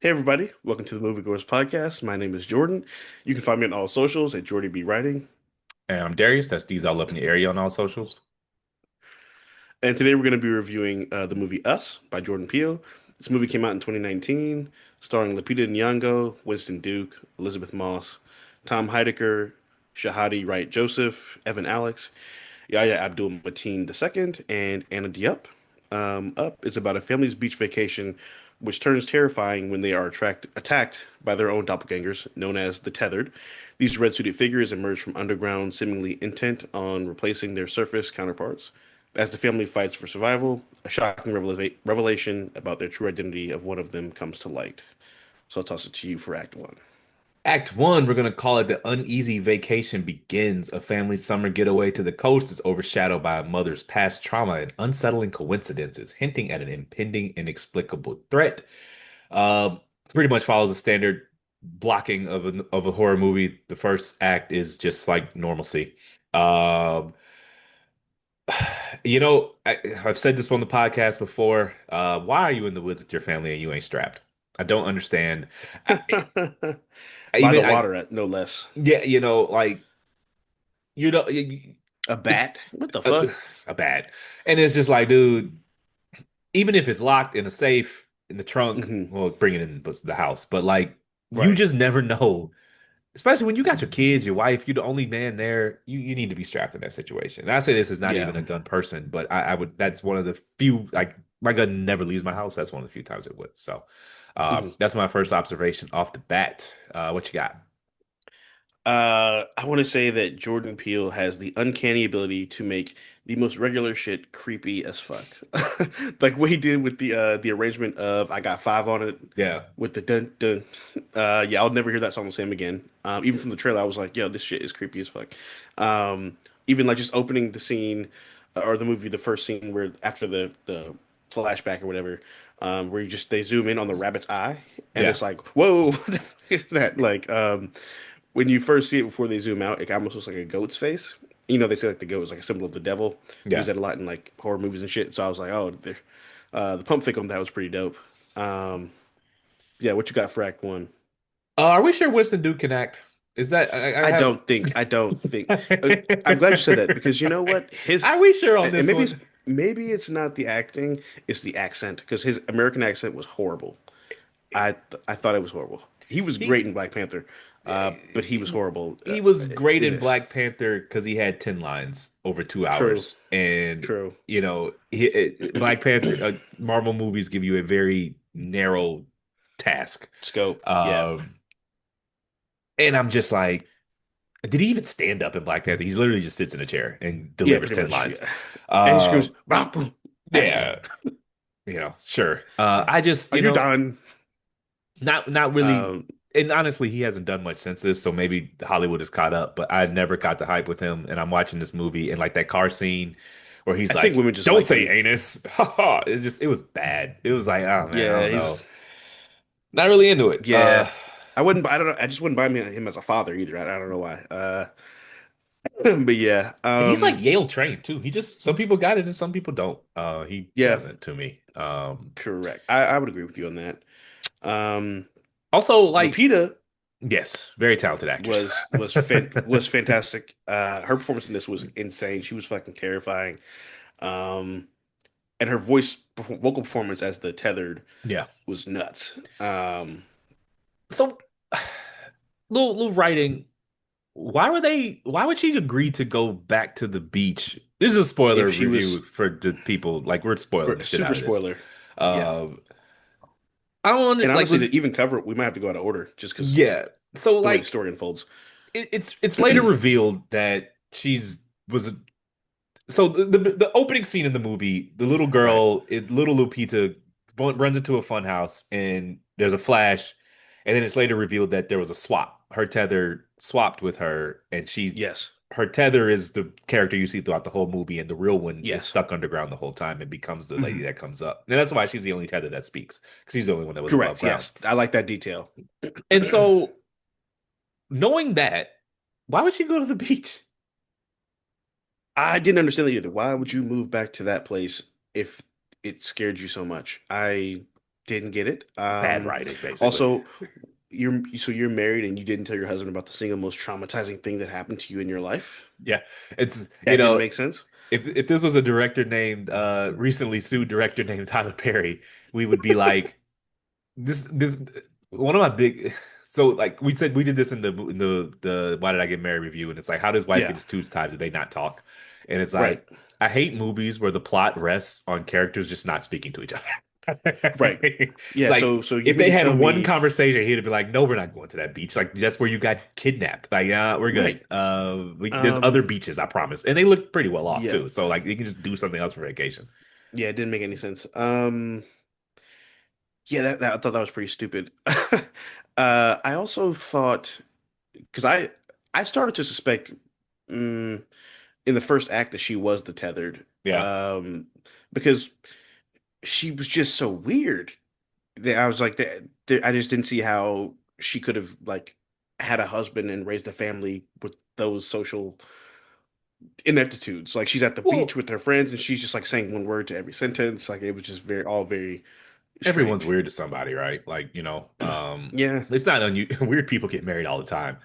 Hey everybody, welcome to the Movie Goers Podcast. My name is Jordan. You can find me on all socials at Jordy B Writing. And I'm Darius. That's D's all up in the area on all socials. And today we're going to be reviewing the movie Us by Jordan Peele. This movie came out in 2019, starring Lupita Nyong'o, Winston Duke, Elizabeth Moss, Tom Heidecker, Shahadi Wright Joseph, Evan Alex, Yahya Abdul Mateen II, and Anna Diop. Up is about a family's beach vacation, which turns terrifying when they are attacked by their own doppelgangers, known as the Tethered. These red-suited figures emerge from underground, seemingly intent on replacing their surface counterparts. As the family fights for survival, a shocking revelation about their true identity of one of them comes to light. So I'll toss it to you for Act One. Act one, we're going to call it The Uneasy Vacation Begins. A family summer getaway to the coast is overshadowed by a mother's past trauma and unsettling coincidences, hinting at an impending, inexplicable threat. Uh, Pretty much follows the standard blocking of a horror movie. The first act is just like normalcy. Um, I've said this on the podcast before. Why are you in the woods with your family and you ain't strapped? I don't understand. I, By the even I, water, no less. yeah, like you know, A it's bat? What the a, fuck? a bad, and it's just like, dude, even if it's locked in a safe in the trunk, Hmm. well, bring it in the house. But like, you Right. just never know. Especially when you got your kids, your wife, you're the only man there. You need to be strapped in that situation. And I say this is not Yeah. even a gun person, but I would. That's one of the few. Like my gun never leaves my house. That's one of the few times it would. So, Mhm. that's my first observation off the bat. What you got? I want to say that Jordan Peele has the uncanny ability to make the most regular shit creepy as fuck. Like what he did with the arrangement of I Got Five on it Yeah, with the dun dun. Yeah, I'll never hear that song the same again. Even from the trailer, I was like, yo, this shit is creepy as fuck. Even like just opening the scene or the movie, the first scene where after the flashback or whatever, where you just they zoom in on the rabbit's eye and yeah, it's like, whoa, what the fuck is that? Like, when you first see it before they zoom out, it almost looks like a goat's face. You know, they say like the goat is like a symbol of the devil. They use yeah. that a lot in like horror movies and shit. So I was like, oh, the pump fake on that was pretty dope. Um, yeah, what you got for Act One? Are we sure Winston Duke can act? Is that I have? I don't think. I'm glad you said that because you know what? Are we sure on And this one? maybe it's not the acting, it's the accent because his American accent was horrible. I thought it was horrible. He was great He in Black Panther, but he was horrible he was great in in this. Black Panther because he had 10 lines over two True, hours. And, true. Black Panther, Marvel movies give you a very narrow task. Scope. Yeah. Um, and I'm just like, did he even stand up in Black Panther? He's literally just sits in a chair and Yeah, delivers pretty 10 much. lines. Yeah. And he Uh, screams, "Bah, boom," Anakin. yeah, sure. I just, Are you done? not really. Um, And honestly, he hasn't done much since this, so maybe Hollywood is caught up. But I never got the hype with him, and I'm watching this movie and like that car scene where he's I think like, women just "Don't like say him. anus." It was bad. It was like, oh man, I Yeah, don't know, he's not really into it. yeah. I wouldn't. I don't know. I just wouldn't buy him as a father either. I don't know why. But yeah. And he's like Yale trained too. He just some people got it and some people don't. He Yeah. doesn't to me. Correct. I would agree with you on that. Um, Also like, Lupita yes, very talented actress. was fantastic. Her performance in this was insane. She was fucking terrifying. Um, and her vocal performance as the tethered Yeah. was nuts. So, little writing. Why would she agree to go back to the beach? This is a spoiler If she was review for the people. Like, we're spoiling the shit out super of this. spoiler, yeah. Um, I don't And like honestly, was to even cover it, we might have to go out of order just because yeah. So the way the like story unfolds. it's later revealed that she's was so the opening scene in the movie, the little Right. girl, little Lupita runs into a fun house and there's a flash, and then it's later revealed that there was a swap. Her tether swapped with her, and Yes. her tether is the character you see throughout the whole movie, and the real one is Yes. stuck underground the whole time and becomes the lady Mhm. that comes up. And that's why she's the only tether that speaks, because she's the only one that was above Correct. ground. Yes. I like that detail. And so, knowing that, why would she go to the beach? I didn't understand that either. Why would you move back to that place if it scared you so much? Didn't get it. Bad writing, basically. Also, you're married and you didn't tell your husband about the single most traumatizing thing that happened to you in your life. Yeah, it's That didn't make sense. if this was a director named recently sued director named Tyler Perry, we would be like this one of my big so like we said we did this in the Why Did I Get Married review, and it's like how does wife get Yeah, his tubes tied? Do they not talk? And it's right, like I hate movies where the plot rests on characters just not speaking to each other. right. It's Yeah, like so you if mean they to had tell one me, conversation, he'd be like, "No, we're not going to that beach. Like that's where you got kidnapped. Like, we're good. right? There's other Um, beaches, I promise." And they look pretty well off yeah, too. So like, you can just do something else for vacation. yeah, it didn't make any sense. Yeah, that I thought that was pretty stupid. I also thought because I started to suspect mm, in the first act that she was the tethered, Yeah. because she was just so weird. I was like, I just didn't see how she could have like had a husband and raised a family with those social ineptitudes. Like she's at the beach Well, with her friends and she's just like saying one word to every sentence. Like it was just very everyone's strange. weird to somebody, right? Like, Yeah, it's not unusual. Weird people get married all the time.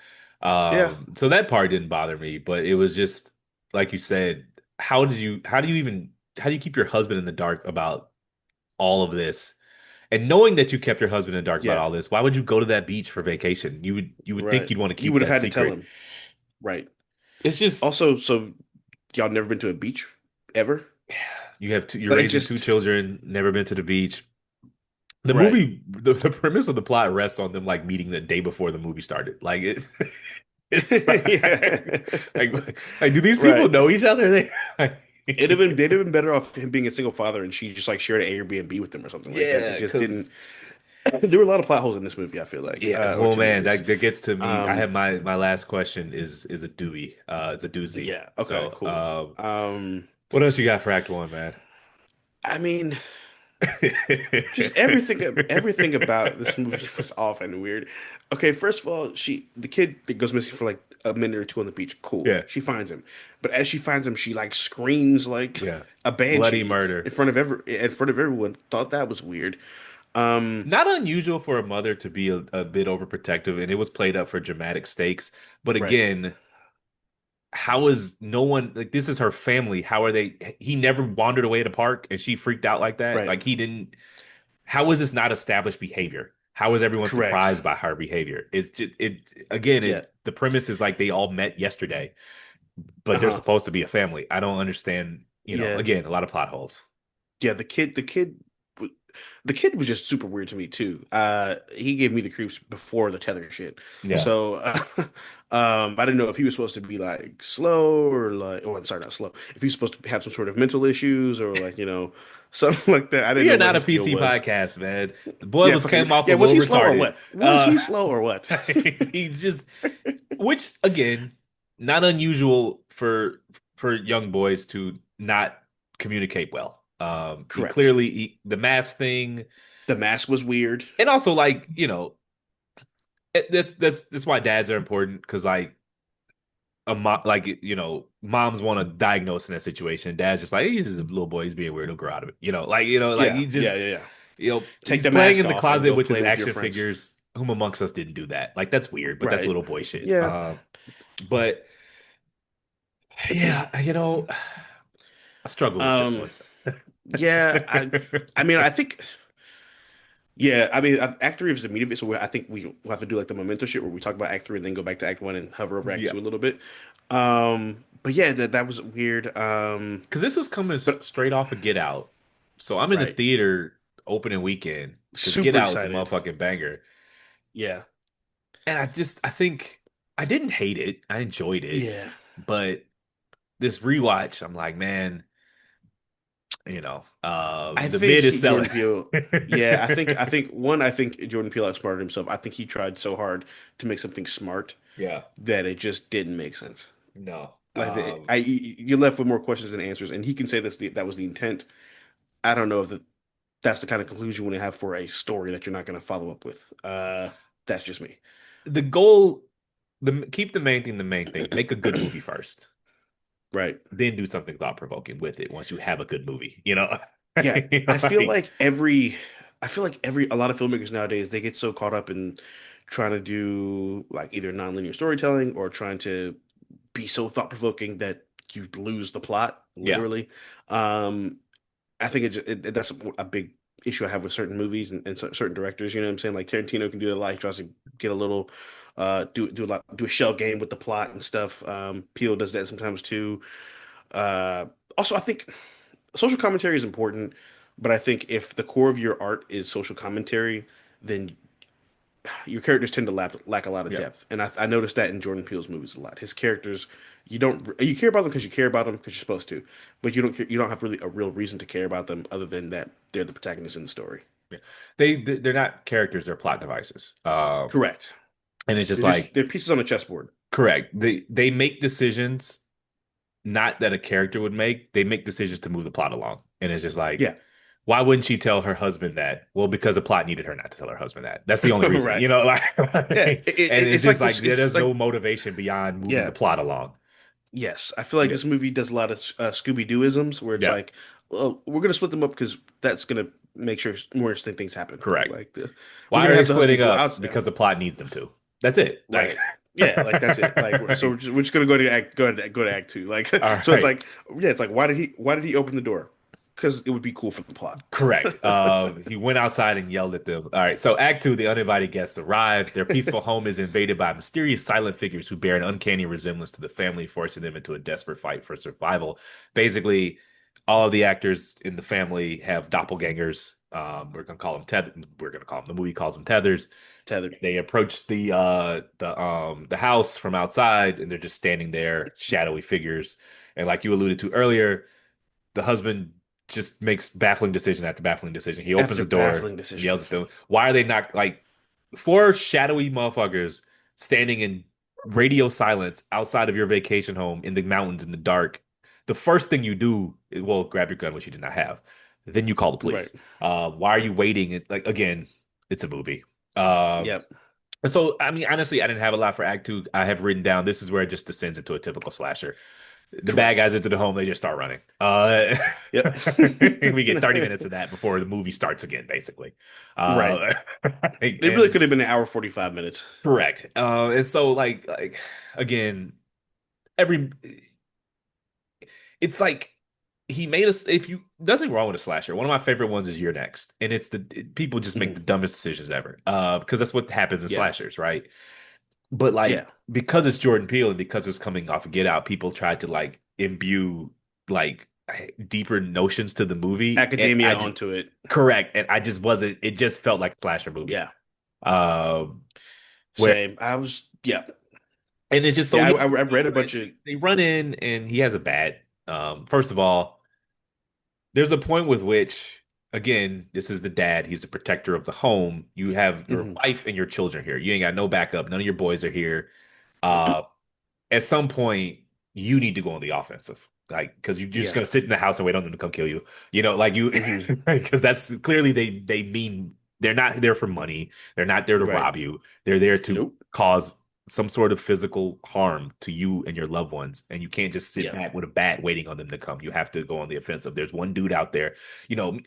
yeah, So that part didn't bother me, but it was just like you said, how do you keep your husband in the dark about all of this? And knowing that you kept your husband in the dark about yeah, all this, why would you go to that beach for vacation? You would think right. you'd want to You keep would have that had to tell secret. him, right? It's just Also, so y'all never been to a beach ever? you're Like it raising two just children, never been to the beach. The right. movie, the premise of the plot rests on them like meeting the day before the movie started. Like it's Yeah. like do these people Right. know each other? They They'd have been better off him being a single father and she just like shared an Airbnb with them or something like that. It yeah, just because didn't. There were a lot of plot holes in this movie, I feel like, yeah. or Well, to me at man, least. that gets to me. I Um, have my last question is a doozy. It's a doozy. yeah, okay, So, cool. Um, what else you got for Act One, man? I mean, just everything about this movie was off and weird. Okay, first of all, the kid that goes missing for like a minute or two on the beach, cool. Yeah, She finds him, but as she finds him, she like screams like yeah. a Bloody banshee murder. in front of everyone. Thought that was weird. Um, Not unusual for a mother to be a bit overprotective, and it was played up for dramatic stakes. But right, again, how is no one like this is her family? How are they? He never wandered away at a park and she freaked out like that. right, Like he didn't. How is this not established behavior? How is everyone correct. surprised by her behavior? It's just it again. Yeah, The premise is like they all met yesterday, but they're uh-huh. supposed to be a family. I don't understand. Yeah, Again, a lot of plot holes. yeah. The kid was just super weird to me too. He gave me the creeps before the tether shit. Yeah. So, I didn't know if he was supposed to be like slow or like, oh, I'm sorry, not slow. If he's supposed to have some sort of mental issues or like, something like that. I didn't We know are what not a his deal PC was. podcast, man. The boy Yeah, was fucking, came off a yeah. Was little he slow or retarded. what? Was Uh, he slow or what? he just, which again, not unusual for young boys to not communicate well. He Correct. clearly the mask thing, The mask was weird. and also like that's why dads are important because like a mom like moms want to diagnose in that situation. Dad's just like he's just a little boy, he's being weird, he'll grow out of it. Like Yeah, he yeah, just yeah, yeah. Take he's the playing mask in the off and closet go with his play with your action friends. figures. Whom amongst us didn't do that? Like that's weird, but that's Right. little boy shit. Yeah. But yeah, I struggle with this Um, one. yeah, I mean, I think, yeah, I mean, Act Three is immediate, so I think we'll have to do like the memento shit where we talk about Act Three and then go back to Act One and hover over Act Yeah, Two a little bit. But yeah, that was weird. because this was coming But straight off of Get Out, so I'm in the right, theater opening weekend because Get super Out is a excited. motherfucking banger, Yeah, and I think I didn't hate it. I enjoyed it, yeah. but this rewatch, I'm like, man, I the think mid is selling. Jordan Peele. Yeah, I think Jordan Peele outsmarted himself. I think he tried so hard to make something smart Yeah, that it just didn't make sense. no. Like you're left with more questions than answers, and he can say that was the intent. I don't know if that's the kind of conclusion you want to have for a story that you're not going to follow up with. That's just me. The goal, keep the main thing the main thing. Make a good movie first, Right. then do something thought provoking with it once you have a good movie. Yeah. I feel Like, like every I feel like a lot of filmmakers nowadays they get so caught up in trying to do like either nonlinear storytelling or trying to be so thought-provoking that you lose the plot, Yeah. literally. Um, I think that's a big issue I have with certain movies and certain directors. You know what I'm saying? Like Tarantino can do a lot. He tries to get a little, do a shell game with the plot and stuff. Peele does that sometimes too. Uh, Also, I think social commentary is important, but I think if the core of your art is social commentary, then your characters tend to lack a lot of Yeah. depth. And I noticed that in Jordan Peele's movies a lot. His characters, you care about them because you care about them because you're supposed to, but you don't have really a real reason to care about them other than that they're the protagonists in the story. Yeah. They're not characters, they're plot devices. Correct. And it's just like They're pieces on a chessboard. correct. They make decisions not that a character would make. They make decisions to move the plot along. And it's just like, Yeah. why wouldn't she tell her husband that? Well, because the plot needed her not to tell her husband that. That's the only reason, Right. like, Yeah. and it's It's just like like this. there's It's no like motivation beyond moving the yeah. plot along. Yes, I feel like Yeah. this movie does a lot of Scooby-Dooisms where it's Yeah. like, well, we're gonna split them up because that's gonna make sure more interesting things happen. Correct. Like we're Why gonna are they have the husband splitting go up? out. Because the plot needs them to. That's it. Like, Right. Yeah, like that's it. Like so like, we're just gonna go to act two. Like all so it's right. like yeah, it's like why did he open the door? Because it would be cool for the plot. Correct. He went outside and yelled at them. All right. So, Act Two, the uninvited guests arrive. Their peaceful home is invaded by mysterious silent figures who bear an uncanny resemblance to the family, forcing them into a desperate fight for survival. Basically, all of the actors in the family have doppelgangers. We're gonna call them We're gonna call them. The movie calls them tethers. Tethered. They approach the house from outside, and they're just standing there, shadowy figures. And like you alluded to earlier, the husband just makes baffling decision after baffling decision. He opens After the door baffling and decision. yells at them. Why are they not like four shadowy motherfuckers standing in radio silence outside of your vacation home in the mountains in the dark? The first thing you do is, well, grab your gun, which you did not have. Then you call the Right. police. Why are you waiting? Like again, it's a movie. Uh, Yep. and so, I mean, honestly, I didn't have a lot for Act Two. I have written down this is where it just descends into a typical slasher. The bad Correct. guys enter the home, they just start running. Yep. We get 30 minutes of that before the movie starts again, basically. Right. Uh, It really and could have been an hour 45 minutes. correct. And so like again, every it's like he made us if you nothing wrong with a slasher. One of my favorite ones is You're Next. And it's people just make the Mhm. dumbest decisions ever. Because that's what happens in Yeah. slashers, right? But like Yeah. because it's Jordan Peele and because it's coming off of Get Out, people tried to like imbue like deeper notions to the movie. And Academia I just onto it. correct. And I just wasn't, it just felt like a slasher movie. Yeah. Um where Same. I was yeah. and it's just so Yeah, yeah, I read a bunch of they run in and he has a bat. First of all, there's a point with which again, this is the dad, he's the protector of the home. You have your mhm. wife and your children here. You ain't got no backup. None of your boys are here. Uh at some point you need to go on the offensive. Like, because you're just Yeah. gonna sit in the house and wait on them to come kill you. You know, like you hmm because that's clearly they mean they're not there for money. They're not there to Right. rob you. They're there to Nope. cause some sort of physical harm to you and your loved ones. And you can't just sit Yeah. back with a bat waiting on them to come. You have to go on the offensive. There's one dude out there, you know,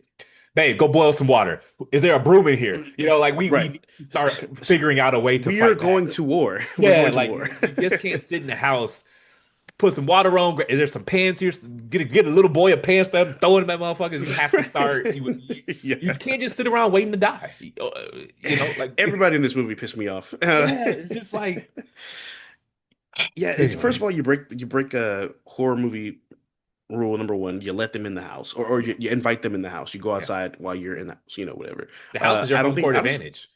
babe, go boil some water. Is there a broom in here? You know, like we Right. need to start figuring out a way to We are fight back. going to war. We're Yeah, going to like war. you just can't sit in the house, put some water on. Is there some pans here? Get a little boy a pan stuff, throw it in that motherfuckers. You have to start. You Yeah. can't just sit around waiting to die. Like Everybody in this movie pissed me off. yeah, it's just like Yeah, first of anyways. all, you break a horror movie rule number one. You let them in the house, or you invite them in the house. You go Yeah, outside while you're in the house, whatever. the house is your I don't home think court I was advantage.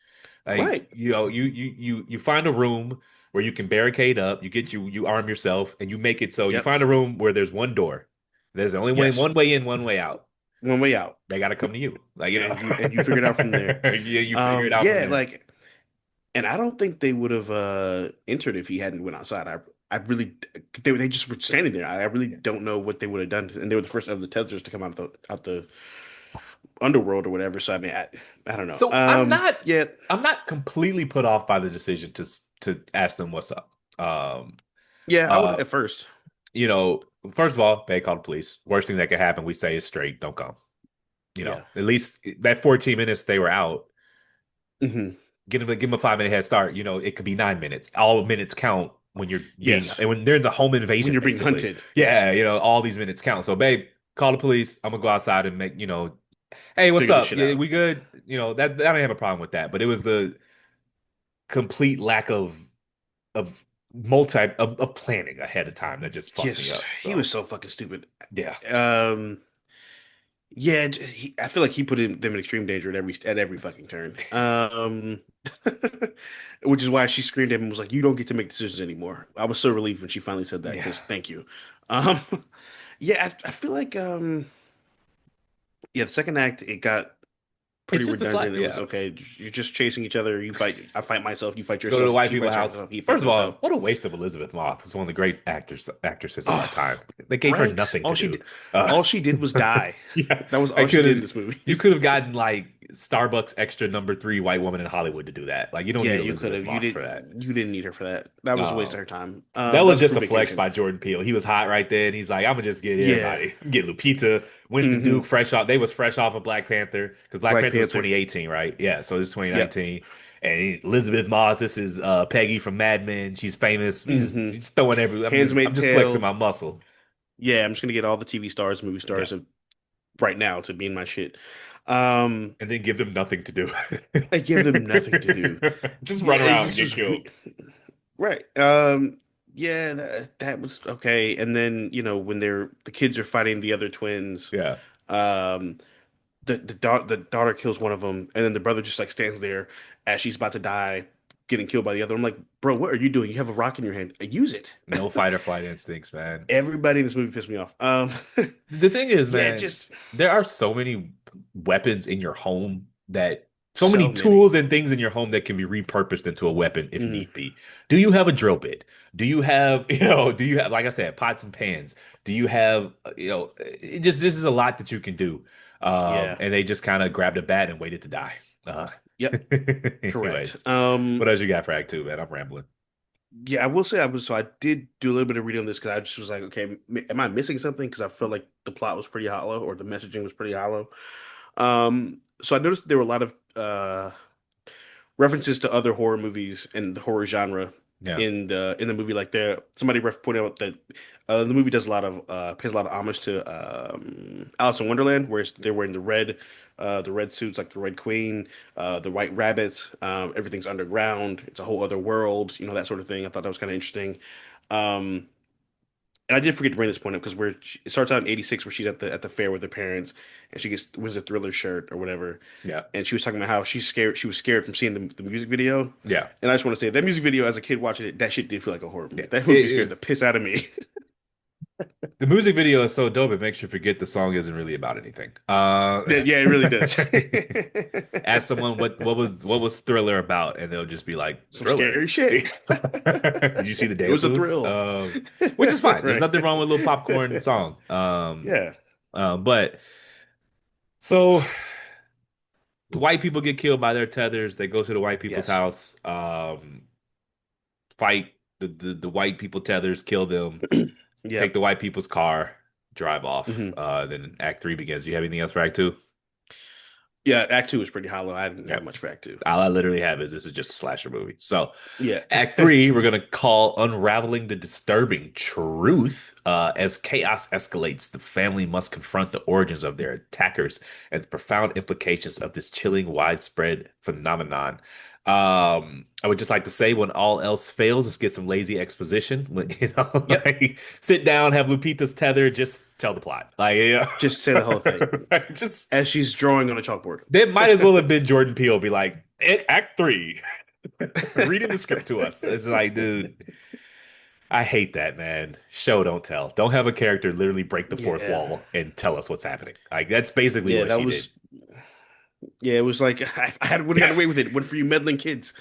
Like right. you find a room where you can barricade up. You arm yourself and you make it so you Yep. find a room where there's one door. There's only Yes. one way in, one way out. One way out, They got to come to you. Like, and you figure it out from there. you figure it out from Yeah, there. like, and I don't think they would have entered if he hadn't went outside. I really, they just were standing there. I really Yeah. don't know what they would have done, and they were the first of the Tethers to come out the underworld or whatever. So I mean, I don't know. So Yeah, I'm not completely put off by the decision to ask them what's up. yeah, I would Uh, at first. you know, first of all, they call the police. Worst thing that could happen, we say is straight, don't come. You know, Yeah. at least that 14 minutes they were out, Hmm. give them a 5 minute head start. It could be 9 minutes. All minutes count when you're being Yes. and when they're in the home When invasion, you're being basically. hunted. Yes. Yeah, all these minutes count. So, babe, call the police. I'm gonna go outside and hey, what's Figure this up? shit Yeah, out. we good? That I don't have a problem with that. But it was the complete lack of of planning ahead of time that just fucked me Just up. he So was so fucking stupid. yeah, Um, yeah, I feel like he put them in extreme danger at every fucking turn. Which is why she screamed at him and was like, "You don't get to make decisions anymore." I was so relieved when she finally said that yeah. because thank you. Um, yeah, I feel like yeah, the second act it got It's pretty just a slight, redundant. It was yeah. okay. You're just chasing each other. You fight, I fight myself. You fight Go to the yourself. white She people fights house. herself. He First fights of himself. all, what a waste of Elizabeth Moss. It's one of the great actresses of our Oh, time. They gave her right. nothing to do. All she did was die. Yeah, That was I all she could did in have. this movie. You could have gotten like Starbucks extra number 3 white woman in Hollywood to do that. Like you don't Yeah, need you could Elizabeth have. You Moss for that. didn't. You didn't need her for that. That was a waste of her time. That That was was a just free a flex vacation. by Jordan Peele. He was hot right there, and he's like, "I'm gonna just get Yeah. everybody, get Lupita, Winston Duke, Hmm. fresh off. They was fresh off of Black Panther because Black Black Panther was Panther. 2018, right? Yeah, so this is Yep. 2019. And Elizabeth Moss, this is Peggy from Mad Men. She's famous. We just, Hmm. just throwing every. I'm Handmaid's just flexing Tale. my muscle. Yeah, I'm just gonna get all the TV stars, movie Yeah, stars of right now to be in my shit. Um, and then give them nothing to do. I give them nothing to do. Just Yeah, run it around and just get was killed. right. Yeah, that was okay. And then, when the kids are fighting the other twins, Yeah, um, the daughter kills one of them, and then the brother just like stands there as she's about to die, getting killed by the other. I'm like, bro, what are you doing? You have a rock in your hand. Use it. no fight or flight instincts, man. Everybody in this movie pissed me off. The thing is, Yeah, man, just there are so many weapons in your home that so many so many. tools and things in your home that can be repurposed into a weapon if Hmm. need be. Do you have a drill bit? Do you have, do you have, like I said, pots and pans? Do you have, this is a lot that you can do. Yeah. And they just kind of grabbed a bat and waited to die. Yep. Correct. Anyways, what else you got for Act Two, man? I'm rambling. Yeah, I will say I did do a little bit of reading on this because I just was like, okay, am I missing something? Because I felt like the plot was pretty hollow or the messaging was pretty hollow. So I noticed there were a lot of references to other horror movies and the horror genre Yeah, in the movie. Like somebody pointed out that the movie does a lot of pays a lot of homage to Alice in Wonderland, where they're wearing the red suits, like the Red Queen, the White Rabbits. Everything's underground. It's a whole other world, that sort of thing. I thought that was kind of interesting. Um, and I did forget to bring this point up because it starts out in '86 where she's at the fair with her parents and she wins a Thriller shirt or whatever, yeah, and she was talking about how she's scared. She was scared from seeing the music video, yeah, and I just want to say that music video as a kid watching it, that shit did feel like a horror yeah. movie. That movie scared the piss out of me. The music video is so dope, it makes you forget the song isn't really about anything. Yeah, it really does. Ask someone what was Thriller about, and they'll just be like, Some Thriller. scary shit. Did you see the It was dance a moves? thrill. Which is fine. There's Right. nothing wrong with a little popcorn song. Yeah. But so the white people get killed by their tethers. They go to the white people's Yes. house, fight the white people tethers, kill them, take Yep. the white people's car, drive off. Hmm. Then Act Three begins. Do you have anything else for Act Two? Yeah, Act Two was pretty hollow. I didn't Yeah. have much for Act Two. All I literally have is this is just a slasher movie. So, Yeah. Act Three, we're gonna call Unraveling the Disturbing Truth. As chaos escalates, the family must confront the origins of their attackers and the profound implications of this chilling, widespread phenomenon. I would just like to say, when all else fails, let's get some lazy exposition. Yep. Like sit down, have Lupita's tether, just tell the plot. Like, yeah, Just say the whole thing just as she's drawing on a chalkboard. that might as well have been Jordan Peele. Be like, Act Three, reading the script to us. It's like, dude, I hate that, man. Show don't tell. Don't have a character literally break the fourth Yeah. wall and tell us what's happening. Like that's basically Yeah, what that she did. was yeah, it was like I would have got away with it. Went for you meddling kids.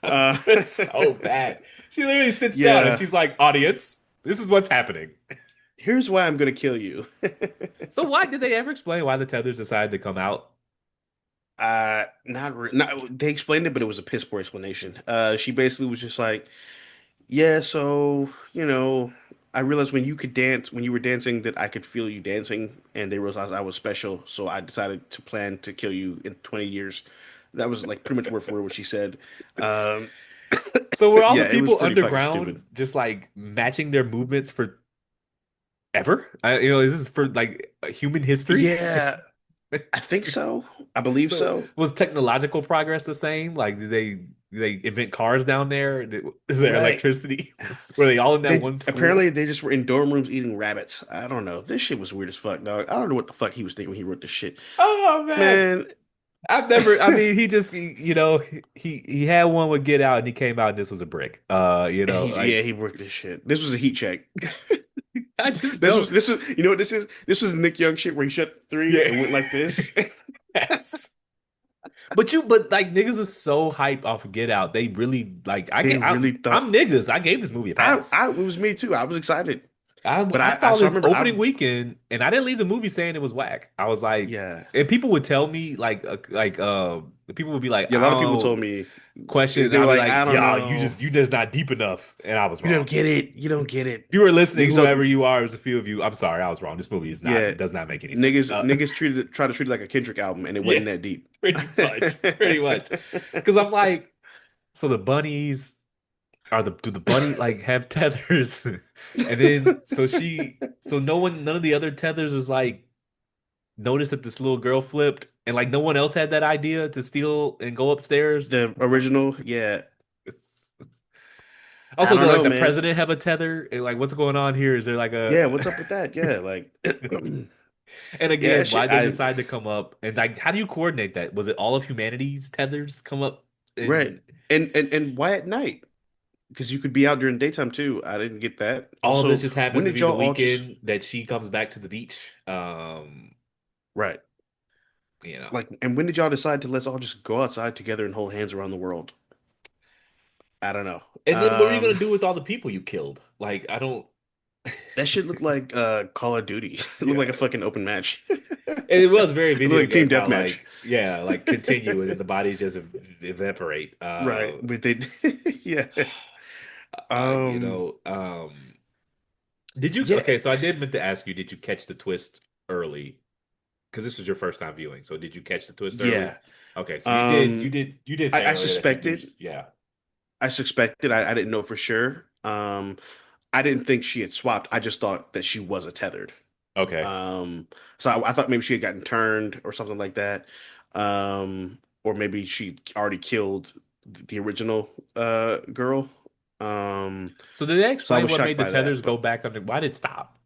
uh It's so bad. She literally sits down and yeah. she's like, audience, this is what's happening. Here's why I'm gonna kill you. So why did they ever explain why the tethers decided to come out? Not they explained it, but it was a piss poor explanation. She basically was just like, yeah, so, I realized when you could dance, when you were dancing, that I could feel you dancing, and they realized I was special. So I decided to plan to kill you in 20 years. That was like pretty much word for word what she said. Um, So were all the yeah, it was people pretty fucking stupid. underground just like matching their movements for ever? Is this for like human history? Yeah, I think so. I believe So so. was technological progress the same? Like, did they invent cars down there? Is there Right. electricity? Were they all in that They one school? apparently they just were in dorm rooms eating rabbits. I don't know. This shit was weird as fuck, dog. I don't know what the fuck he was thinking when he wrote this shit. Oh man, Man, I've never. I mean, he just he had one with Get Out, and he came out, and this was a brick. yeah, Like he worked this shit. This was a heat check. I just don't. This was you know what this is? This was Nick Young shit where he shut three Yeah. and went like this. Yes. But like niggas was so hyped off of Get Out. They really like They really thought I'm niggas. I gave this movie a pass. it was me too. I was excited. But I saw so I this remember opening weekend and I didn't leave the movie saying it was whack. I was like, yeah. and people would tell me the people would be like, Yeah, a I lot of people don't told me question. And they were I'd be like, like, I don't yeah, know. you just not deep enough. And I was You don't wrong. get it. You don't get it. If you were listening, Niggas don't whoever you are, there's a few of you. I'm sorry, I was wrong. This movie yeah. does not make any sense. Niggas try to treat it like a Kendrick album and it Yeah, wasn't that deep. pretty much. Because I'm like, so the bunnies do the bunny like have tethers? And then so none of the other tethers was like noticed that this little girl flipped, and like no one else had that idea to steal and go upstairs. The original, yeah. I Also, don't did like know, the man. president have a tether? And, like, what's going on here? Is there like Yeah, a what's up with that? Yeah, like and yeah, again, why shit. they decide to come up and like how do you coordinate that? Was it all of humanity's tethers come up Right. and And why at night? Because you could be out during daytime too. I didn't get that. all of this Also, just when happens to did be the y'all all just weekend that she comes back to the beach? right? You know. Like, and when did y'all decide to let's all just go outside together and hold hands around the world? I don't know. And then what are you gonna do with all the people you killed? Like, I don't. That shit looked like Call of Duty. It looked Yeah, like a fucking open match. and it was very It looked video like a team game. How deathmatch. like yeah, like continue and then the bodies just evaporate. Right. But they yeah. You Um know, did you? yeah, Okay, so I did meant to ask you, did you catch the twist early? Because this was your first time viewing. So did you catch the twist early? yeah. Okay, so Um you did say I earlier that you suspected yeah. I didn't know for sure. I didn't think she had swapped. I just thought that she was a tethered. Okay. Um, so I thought maybe she had gotten turned or something like that. Or maybe she already killed the original girl. Um, So did they so I explain was what shocked made the by that. tethers But go back under? Why did it stop?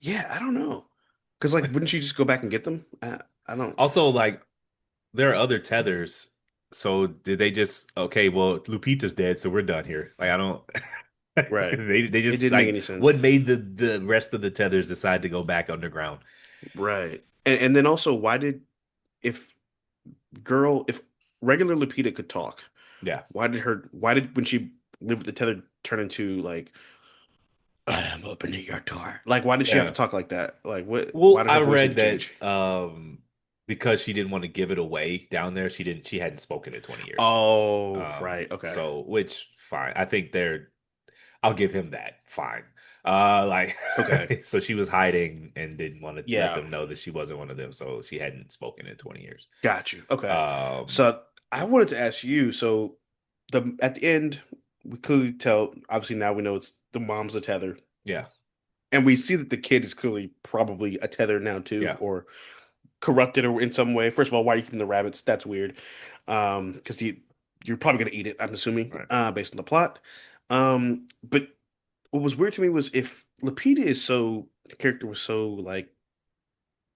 yeah, I don't know. Because like, wouldn't she just go back and get them? I don't. Also, like there are other tethers. So did they just okay, well, Lupita's dead, so we're done here. Like I don't Right. they It just didn't make like any sense. what made the rest of the tethers decide to go back underground? Right. And then also, why did if if regular Lupita could talk, Yeah. why did when she lived with the tether turn into like I am opening your door? Like, why did she have to Yeah. talk like that? Like, why Well, did I her voice need read to change? that because she didn't want to give it away down there, she hadn't spoken in 20 years. Oh, right. Okay. So which fine. I think I'll give him that. Fine. Like Okay. so she was hiding and didn't want to let Yeah. them know that she wasn't one of them, so she hadn't spoken in 20 years. Got you. Okay. Um, So I wanted to ask you, so the at the end, we clearly tell, obviously now we know it's the mom's a tether. yeah, And we see that the kid is clearly probably a tether now too, yeah. or corrupted or in some way. First of all, why are you keeping the rabbits? That's weird. Because you're probably gonna eat it, I'm assuming, Right. based on the plot. But what was weird to me was if Lapita is so the character was so like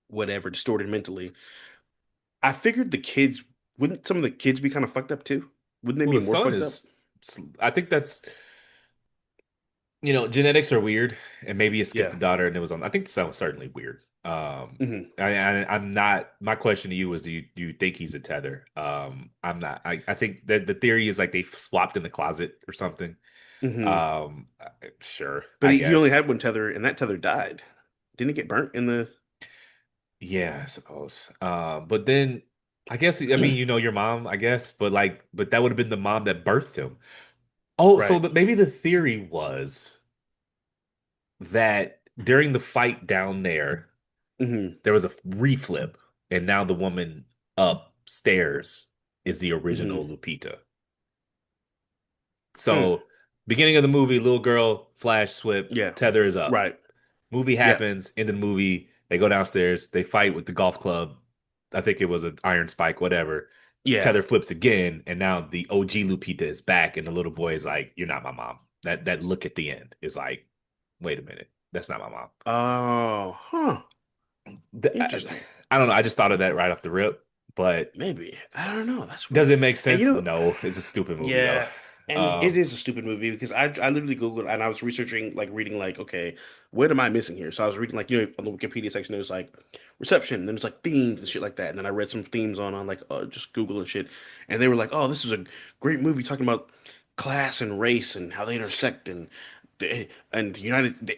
whatever distorted mentally. I figured the kids wouldn't some of the kids be kind of fucked up too? Wouldn't they Well, be the more son fucked up? is. I think that's genetics are weird, and maybe it skipped Yeah. the daughter, and it was on. I think the son was certainly weird. Hmm. I'm not. My question to you was, do you think he's a tether? I'm not. I think that the theory is like they swapped in the closet or something. Hmm. Sure, But I he only guess. had one tether, and that tether died. Didn't it get burnt in the? Yeah, I suppose. But then I guess I mean your mom, I guess, but that would have been the mom that birthed him. Oh, so Right. maybe the theory was. that during the fight down there, Hmm. there was a reflip, and now the woman upstairs is the Hmm. original Lupita. Hmm. So, beginning of the movie, little girl, flash, swip, Yeah. tether is up. Right. Movie Yeah. happens, in the movie, they go downstairs, they fight with the golf club. I think it was an iron spike, whatever. Yeah. Tether flips again, and now the OG Lupita is back, and the little boy is like, "You're not my mom." That look at the end is like, "Wait a minute, that's not my mom." Oh, huh. I, Interesting. I don't know. I just thought of that right off the rip, but Maybe. I don't know. That's does weird. it make And sense? No, it's a stupid movie though. yeah, and it Um, is a stupid movie because I literally Googled and I was researching, like reading, like, okay, what am I missing here? So I was reading, like, on the Wikipedia section, there's like reception, and then there's like themes and shit like that. And then I read some themes on like just Google and shit, and they were like, oh, this is a great movie talking about class and race and how they intersect, and the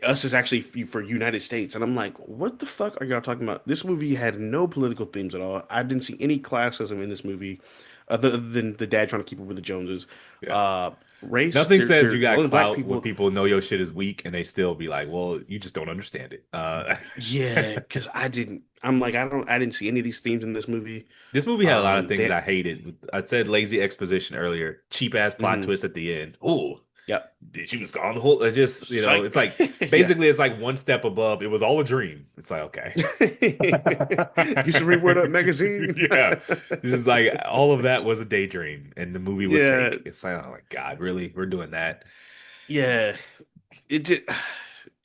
us is actually for United States. And I'm like, what the fuck are y'all talking about? This movie had no political themes at all. I didn't see any classism in this movie, other than the dad trying to keep up with the Joneses. yeah. Uh, race, Nothing says they're you got only black clout when people. people know your shit is weak and they still be like, well, you just don't understand it. Yeah, because I didn't. I'm like, I didn't see any of these themes in this movie. This movie had a lot of things They, I hated. I said lazy exposition earlier, cheap ass plot mhm, twist at the end. Oh, yep, she was gone the whole. It's just, psych, it's like yeah. basically it's like one step above. It was all a dream. It's like, okay. Used to read Word Up magazine. Yeah. It's just like all of that was a daydream and the movie was Yeah, fake. It's like, oh my God, really? We're doing that. yeah. It just,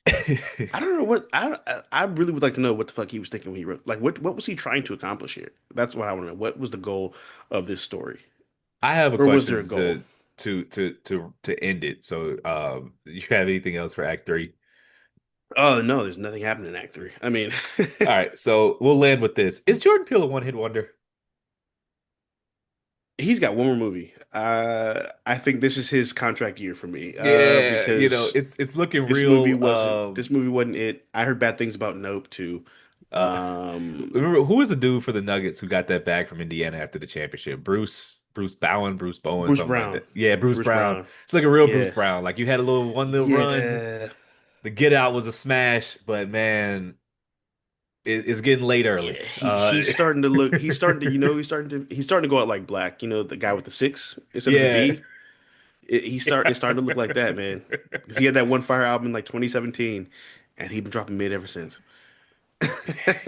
I don't know what I really would like to know what the fuck he was thinking when he wrote. Like, what was he trying to accomplish here? That's what I want to know. What was the goal of this story, I have a or was there a question goal? to end it. So, you have anything else for Act Three? Oh no, there's nothing happening in Act Three. I mean, All right, so we'll land with this. Is Jordan Peele a one-hit wonder? he's got one more movie. I think this is his contract year for me. Yeah, Because it's looking this movie real. wasn't this movie wasn't it. I heard bad things about Nope too. Uh, Um, Remember who was the dude for the Nuggets who got that bag from Indiana after the championship? Bruce Bowen, Bruce Bowen, Bruce something like Brown. that. Yeah, Bruce Bruce Brown. Brown. It's like a real Bruce Yeah. Brown. Like you had a one little run. Yeah. The get out was a smash, but man, it's getting late early. Yeah, he's starting to look. He's starting to go out like Black. The guy with the six instead of the Yeah. V. It's starting to look like that, man. Because he had that one fire album in like 2017, and he's been dropping mid ever since.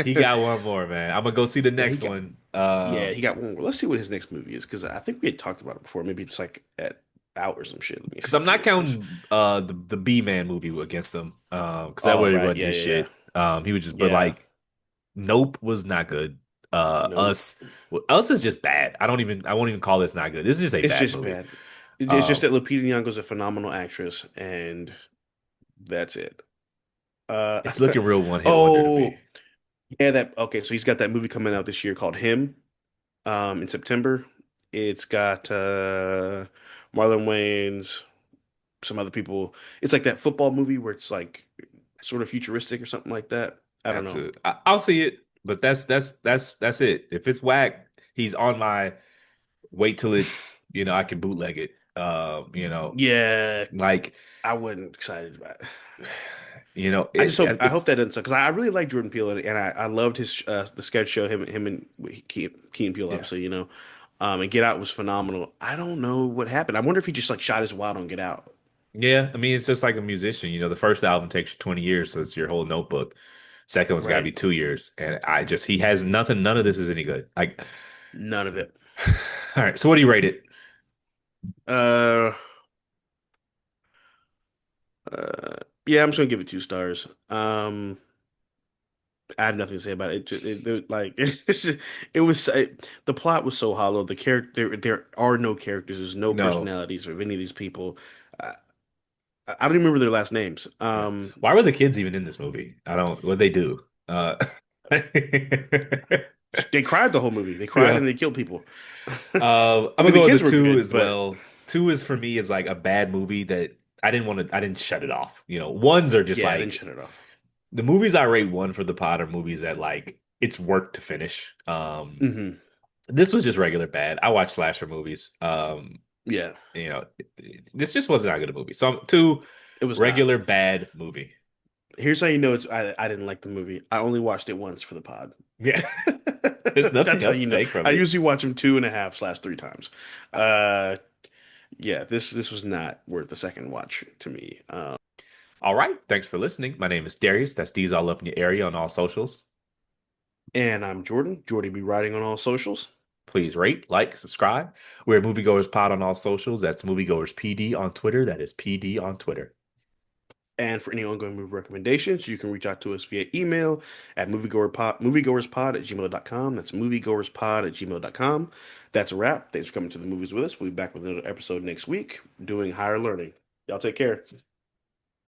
He got one more, man. I'm gonna go see the Yeah, next one. he got one more. Let's see what his next movie is, because I think we had talked about it before. Maybe it's like at out or some shit. Let me Because see I'm not here. Because counting the B Man movie against him. Because that oh really right, wasn't yeah, his yeah, yeah, shit. He was just but yeah. like Nope was not good. Nope. Us is just bad. I won't even call this not good. This is just a It's bad just movie. bad. It's just Um, that Lupita Nyong'o's a phenomenal actress, and that's it. Uh, it's looking real one hit wonder to me. oh, yeah, that okay. So he's got that movie coming out this year called Him, in September. It's got Marlon Wayans, some other people. It's like that football movie where it's like sort of futuristic or something like that. I don't That's know. it. I'll see it, but that's it. If it's whack, he's on my wait till it. I can bootleg it. Yeah, Like I wasn't excited about it. I hope it's that doesn't suck, because I really like Jordan Peele, and I loved his the sketch show, him and Key and Peele, yeah. obviously, and Get Out was phenomenal. I don't know what happened. I wonder if he just like shot his wad on Get Out. Yeah, I mean, it's just like a musician. The first album takes you 20 years, so it's your whole notebook. Second one's got to Right. be 2 years. And he has nothing. None of this is any good. Like, None of it. all right. So what do you rate it? Uh, yeah, I'm just gonna give it 2 stars. I have nothing to say about it. Like the plot was so hollow. The character there are no characters. There's no No. personalities of any of these people. I, I don't even remember their last names. Yeah. Why were the kids even in this movie? I don't, what they do? They cried the whole movie. They cried Yeah. and they killed people. I'm I gonna mean, the go with the kids were two good, as but well. Two is for me is like a bad movie that I didn't shut it off. Ones are just yeah, I didn't like shut it off. the movies I rate one for the pod are movies that like it's work to finish. Hmm. This was just regular bad. I watch slasher movies. Yeah, This just wasn't that good a movie. So two, it was not. regular bad movie. Here's how you know I didn't like the movie. I only watched it once for the pod. Yeah. There's nothing That's how else you to know. take from I it. usually watch them 2.5/3 times. Uh, yeah, this was not worth the second watch to me. All right. Thanks for listening. My name is Darius. That's D's all up in your area on all socials. And I'm Jordan. Jordy be writing on all socials. Please rate, like, subscribe. We're Movie Goers Pod on all socials. That's Moviegoers PD on Twitter. That is PD on Twitter. And for any ongoing movie recommendations, you can reach out to us via email at moviegoerspod@gmail.com. That's moviegoerspod@gmail.com. That's a wrap. Thanks for coming to the movies with us. We'll be back with another episode next week doing higher learning. Y'all take care.